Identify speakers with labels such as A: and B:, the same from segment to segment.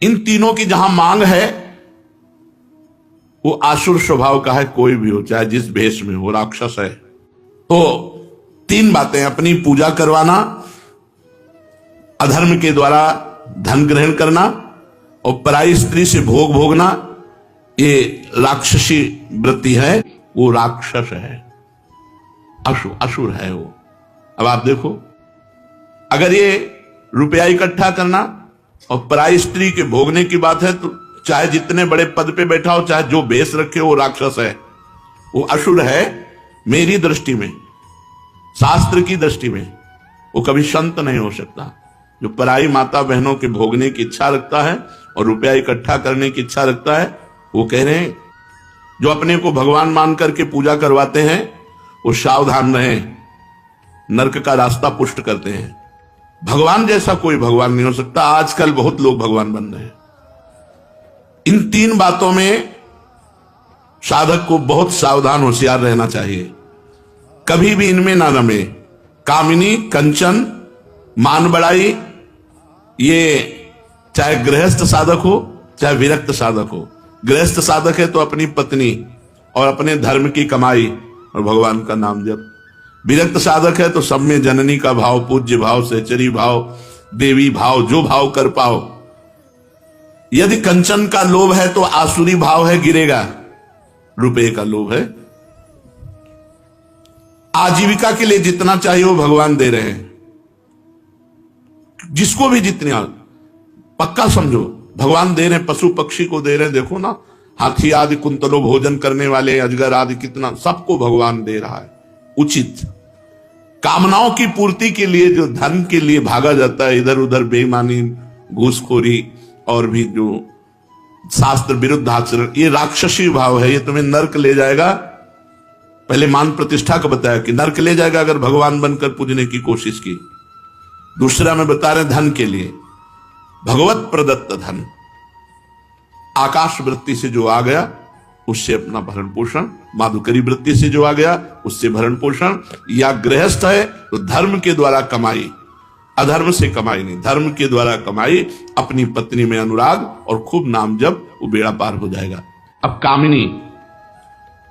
A: इन तीनों की जहां मांग है वो आसुर स्वभाव का है, कोई भी हो, चाहे जिस भेष में हो, राक्षस है। तो तीन बातें: अपनी पूजा करवाना, अधर्म के द्वारा धन ग्रहण करना और पराई स्त्री से भोग भोगना। ये राक्षसी वृत्ति है, वो राक्षस है, असुर है वो। अब आप देखो, अगर ये रुपया इकट्ठा करना और पराई स्त्री के भोगने की बात है तो चाहे जितने बड़े पद पे बैठा हो, चाहे जो भेष रखे हो, वो राक्षस है, वो असुर है। मेरी दृष्टि में, शास्त्र की दृष्टि में वो कभी संत नहीं हो सकता। जो पराई माता बहनों के भोगने की इच्छा रखता है और रुपया इकट्ठा करने की इच्छा रखता है, वो कह रहे हैं जो अपने को भगवान मान करके पूजा करवाते हैं वो सावधान रहें, नरक का रास्ता पुष्ट करते हैं। भगवान जैसा कोई भगवान नहीं हो सकता। आजकल बहुत लोग भगवान बन रहे हैं। इन तीन बातों में साधक को बहुत सावधान, होशियार रहना चाहिए। कभी भी इनमें ना रमे। कामिनी, कंचन, मान बढ़ाई, ये चाहे गृहस्थ साधक हो चाहे विरक्त साधक हो। गृहस्थ साधक है तो अपनी पत्नी और अपने धर्म की कमाई और भगवान का नाम जप। विरक्त साधक है तो सब में जननी का भाव, पूज्य भाव, सहचरी भाव, देवी भाव, जो भाव कर पाओ। यदि कंचन का लोभ है तो आसुरी भाव है, गिरेगा। रुपए का लोभ है, आजीविका के लिए जितना चाहिए वो भगवान दे रहे हैं। जिसको भी जितनी, पक्का समझो भगवान दे रहे हैं, पशु पक्षी को दे रहे हैं। देखो ना, हाथी आदि, कुंतलों भोजन करने वाले, अजगर आदि, कितना सबको भगवान दे रहा है उचित। कामनाओं की पूर्ति के लिए जो धन के लिए भागा जाता है इधर उधर, बेईमानी, घूसखोरी और भी जो शास्त्र विरुद्ध आचरण, ये राक्षसी भाव है। ये तुम्हें नरक ले जाएगा। पहले मान प्रतिष्ठा का बताया कि नरक ले जाएगा अगर भगवान बनकर पूजने की कोशिश की। दूसरा में बता रहे धन के लिए, भगवत प्रदत्त धन, आकाश वृत्ति से जो आ गया उससे अपना भरण पोषण, माधुकरी वृत्ति से जो आ गया उससे भरण पोषण, या गृहस्थ है तो धर्म के द्वारा कमाई, अधर्म से कमाई नहीं, धर्म के द्वारा कमाई, अपनी पत्नी में अनुराग और खूब नाम जप, वो बेड़ा पार हो जाएगा। अब कामिनी,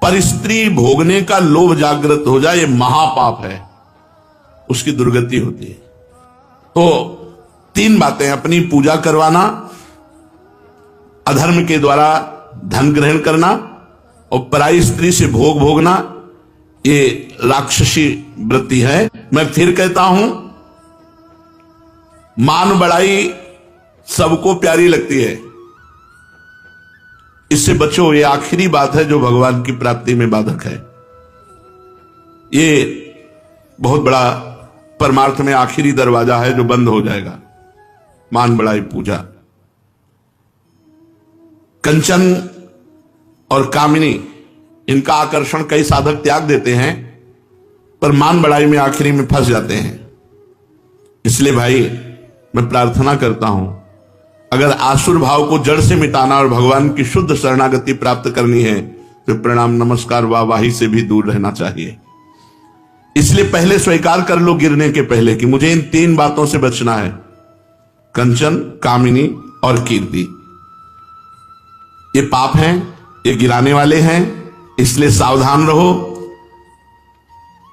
A: पर स्त्री भोगने का लोभ जागृत हो जाए, ये महापाप है, उसकी दुर्गति होती है। तो तीन बातें: अपनी पूजा करवाना, अधर्म के द्वारा धन ग्रहण करना और पराई स्त्री से भोग भोगना, ये राक्षसी वृत्ति है। मैं फिर कहता हूं, मान बढ़ाई सबको प्यारी लगती है, इससे बचो। ये आखिरी बात है जो भगवान की प्राप्ति में बाधक है। ये बहुत बड़ा परमार्थ में आखिरी दरवाजा है जो बंद हो जाएगा। मान बढ़ाई पूजा। कंचन और कामिनी, इनका आकर्षण कई साधक त्याग देते हैं, पर मान बढ़ाई में आखिरी में फंस जाते हैं। इसलिए भाई मैं प्रार्थना करता हूं, अगर आसुर भाव को जड़ से मिटाना और भगवान की शुद्ध शरणागति प्राप्त करनी है तो प्रणाम नमस्कार वाहवाही से भी दूर रहना चाहिए। इसलिए पहले स्वीकार कर लो गिरने के पहले कि मुझे इन तीन बातों से बचना है: कंचन, कामिनी और कीर्ति। ये पाप हैं, ये गिराने वाले हैं, इसलिए सावधान रहो।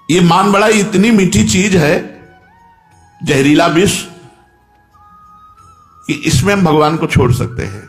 A: ये मान बढ़ाई इतनी मीठी चीज है, जहरीला विष, कि इसमें हम भगवान को छोड़ सकते हैं।